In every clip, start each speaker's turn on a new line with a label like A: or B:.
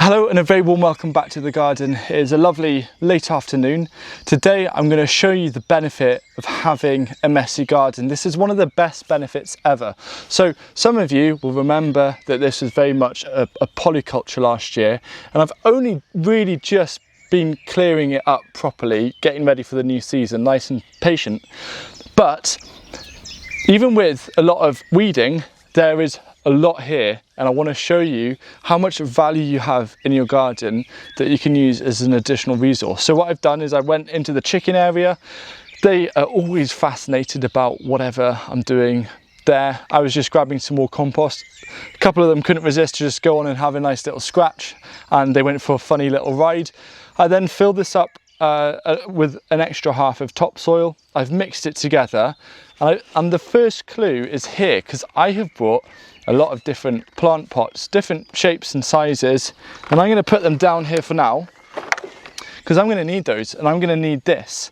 A: Hello and a very warm welcome back to the garden. It is a lovely late afternoon. Today I'm going to show you the benefit of having a messy garden. This is one of the best benefits ever. So some of you will remember that this was very much a polyculture last year, and I've only really just been clearing it up properly, getting ready for the new season, nice and patient. But even with a lot of weeding, there is a lot here, and I want to show you how much value you have in your garden that you can use as an additional resource. So what I've done is I went into the chicken area. They are always fascinated about whatever I'm doing there. I was just grabbing some more compost. A couple of them couldn't resist to just go on and have a nice little scratch, and they went for a funny little ride. I then filled this up with an extra half of topsoil. I've mixed it together, and the first clue is here, because I have brought a lot of different plant pots, different shapes and sizes, and I'm going to put them down here for now because I'm going to need those, and I'm going to need this.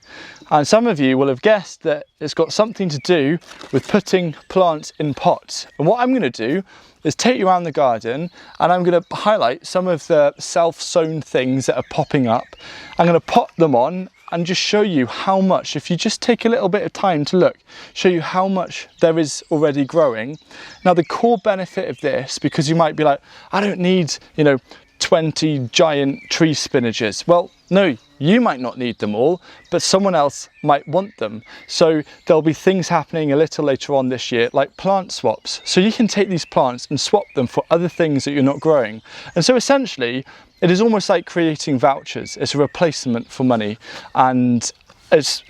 A: And some of you will have guessed that it's got something to do with putting plants in pots. And what I'm going to do is take you around the garden, and I'm going to highlight some of the self-sown things that are popping up. I'm going to pop them on and just show you how much, if you just take a little bit of time to look, show you how much there is already growing. Now the core benefit of this, because you might be like, I don't need, 20 giant tree spinaches. Well, no, you might not need them all, but someone else might want them. So there'll be things happening a little later on this year, like plant swaps. So you can take these plants and swap them for other things that you're not growing. And so essentially, it is almost like creating vouchers. It's a replacement for money, and it's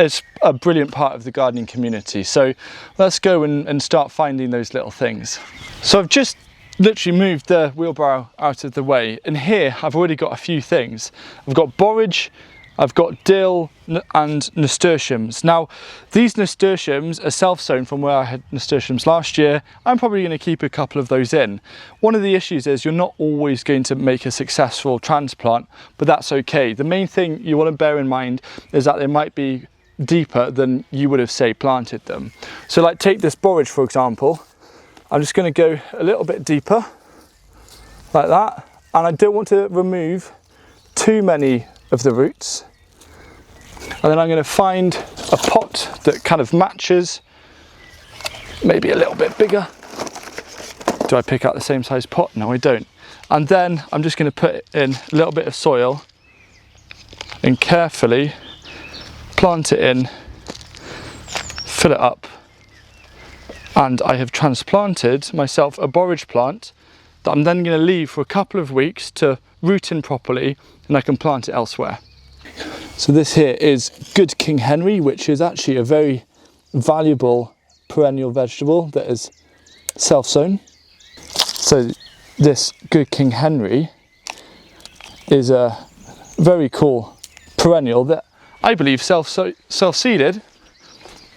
A: a brilliant part of the gardening community. So let's go and start finding those little things. So I've just literally moved the wheelbarrow out of the way, and here I've already got a few things. I've got borage, I've got dill and nasturtiums. Now these nasturtiums are self-sown from where I had nasturtiums last year. I'm probably going to keep a couple of those in. One of the issues is you're not always going to make a successful transplant, but that's okay. The main thing you want to bear in mind is that they might be deeper than you would have, say, planted them. So like take this borage for example. I'm just going to go a little bit deeper like that, and I don't want to remove too many of the roots. And then I'm going to find a pot that kind of matches, maybe a little bit bigger. Do I pick out the same size pot? No, I don't. And then I'm just going to put in a little bit of soil and carefully plant it in, fill it up. And I have transplanted myself a borage plant that I'm then going to leave for a couple of weeks to root in properly, and I can plant it elsewhere. So this here is Good King Henry, which is actually a very valuable perennial vegetable that is self-sown. So this Good King Henry is a very cool perennial that I believe self-seeded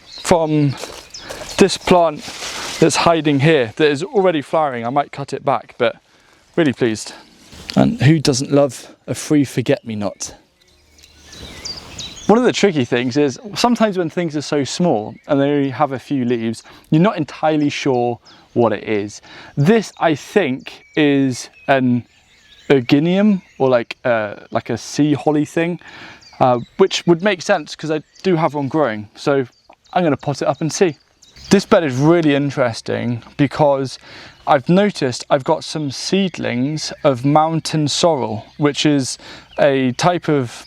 A: from this plant that's hiding here, that is already flowering. I might cut it back, but really pleased. And who doesn't love a free forget-me-not? One of the tricky things is sometimes when things are so small and they only have a few leaves, you're not entirely sure what it is. This, I think, is an erginium, or like a sea holly thing, which would make sense because I do have one growing. So I'm going to pot it up and see. This bed is really interesting because I've noticed I've got some seedlings of mountain sorrel, which is a type of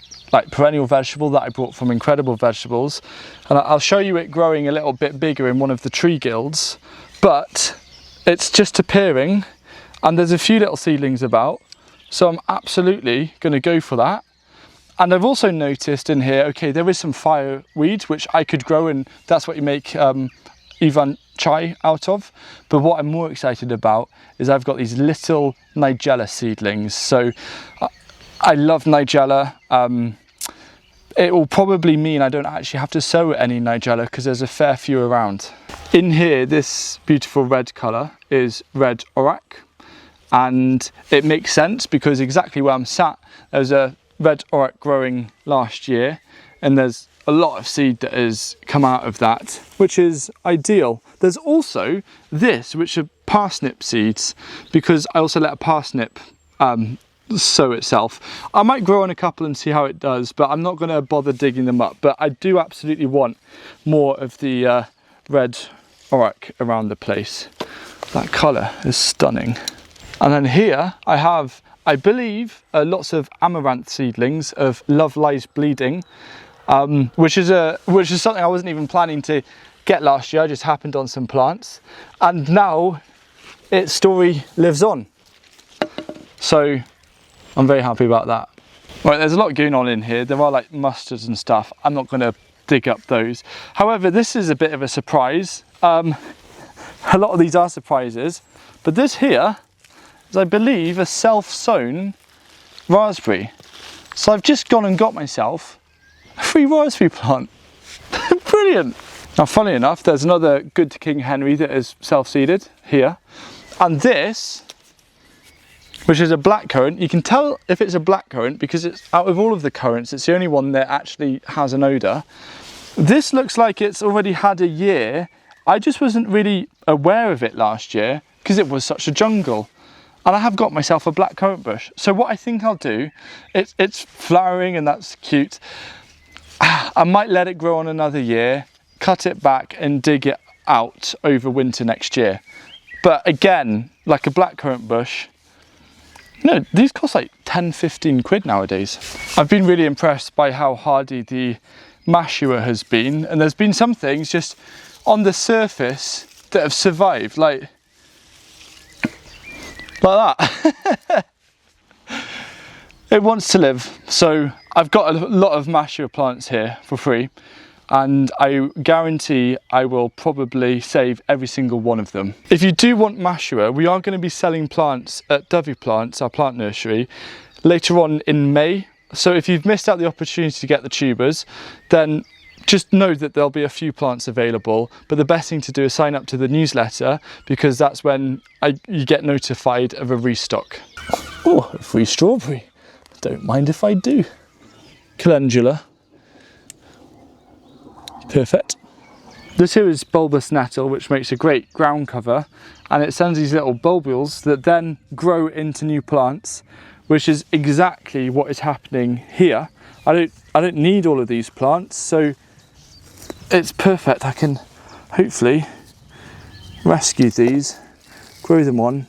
A: perennial vegetable that I brought from Incredible Vegetables, and I'll show you it growing a little bit bigger in one of the tree guilds, but it's just appearing and there's a few little seedlings about, so I'm absolutely going to go for that. And I've also noticed in here, okay, there is some fireweed which I could grow, and that's what you make Ivan chai out of. But what I'm more excited about is I've got these little nigella seedlings. So I love nigella. It will probably mean I don't actually have to sow any nigella because there's a fair few around. In here, this beautiful red colour is red Orac, and it makes sense because exactly where I'm sat, there's a red Orac growing last year, and there's a lot of seed that has come out of that, which is ideal. There's also this, which are parsnip seeds, because I also let a parsnip sow itself. I might grow on a couple and see how it does, but I'm not going to bother digging them up. But I do absolutely want more of the red Orac around the place. That colour is stunning. And then here I have, I believe, lots of Amaranth seedlings of Love Lies Bleeding, which is something I wasn't even planning to get last year. I just happened on some plants, and now its story lives on. So I'm very happy about that. Right, there's a lot going on in here. There are like mustards and stuff. I'm not going to dig up those. However, this is a bit of a surprise. A lot of these are surprises, but this here is, I believe, a self-sown raspberry. So I've just gone and got myself a free raspberry plant. Brilliant. Now, funny enough, there's another good King Henry that is self-seeded here. And this, which is a black currant, you can tell if it's a black currant because it's, out of all of the currants, it's the only one that actually has an odour. This looks like it's already had a year. I just wasn't really aware of it last year because it was such a jungle. And I have got myself a black currant bush. So what I think I'll do, it's flowering and that's cute. I might let it grow on another year, cut it back and dig it out over winter next year. But again, like a black currant bush, no, these cost like 10-15 quid nowadays. I've been really impressed by how hardy the Mashua has been, and there's been some things just on the surface that have survived, like that. It wants to live. So I've got a lot of Mashua plants here for free, and I guarantee I will probably save every single one of them. If you do want Mashua, we are going to be selling plants at Dovey Plants, our plant nursery, later on in May. So if you've missed out the opportunity to get the tubers, then just know that there'll be a few plants available, but the best thing to do is sign up to the newsletter, because that's when you get notified of a restock. Oh, a free strawberry. Don't mind if I do. Calendula. Perfect. This here is bulbous nettle, which makes a great ground cover, and it sends these little bulbules that then grow into new plants, which is exactly what is happening here. I don't need all of these plants, so it's perfect. I can hopefully rescue these, grow them on,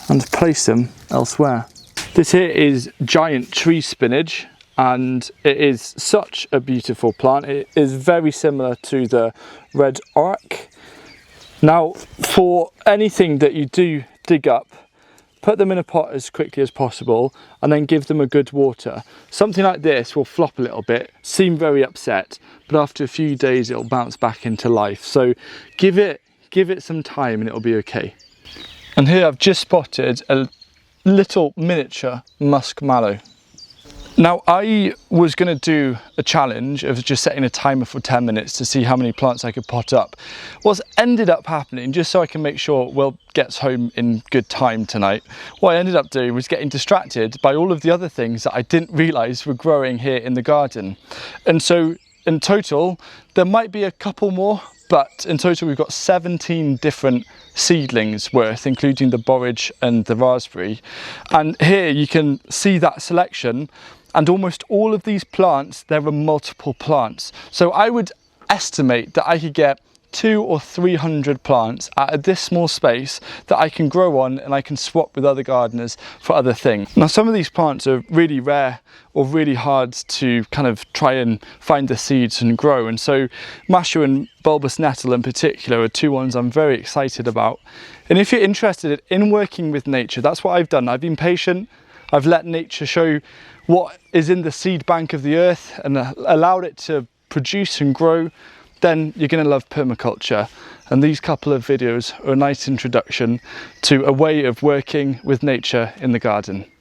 A: and place them elsewhere. This here is giant tree spinach, and it is such a beautiful plant. It is very similar to the red Orac. Now, for anything that you do dig up, put them in a pot as quickly as possible and then give them a good water. Something like this will flop a little bit, seem very upset, but after a few days it'll bounce back into life. So give it some time and it'll be okay. And here I've just spotted a little miniature musk mallow. Now, I was going to do a challenge of just setting a timer for 10 minutes to see how many plants I could pot up. What's ended up happening, just so I can make sure Will gets home in good time tonight, what I ended up doing was getting distracted by all of the other things that I didn't realise were growing here in the garden. And so in total, there might be a couple more, but in total we've got 17 different seedlings worth, including the borage and the raspberry. And here you can see that selection. And almost all of these plants, there are multiple plants. So I would estimate that I could get 200 or 300 plants out of this small space that I can grow on, and I can swap with other gardeners for other things. Now, some of these plants are really rare or really hard to kind of try and find the seeds and grow. And so Mashua and bulbous nettle in particular are two ones I'm very excited about. And if you're interested in working with nature, that's what I've done. I've been patient. I've let nature show what is in the seed bank of the earth and allowed it to produce and grow. Then you're going to love permaculture. And these couple of videos are a nice introduction to a way of working with nature in the garden.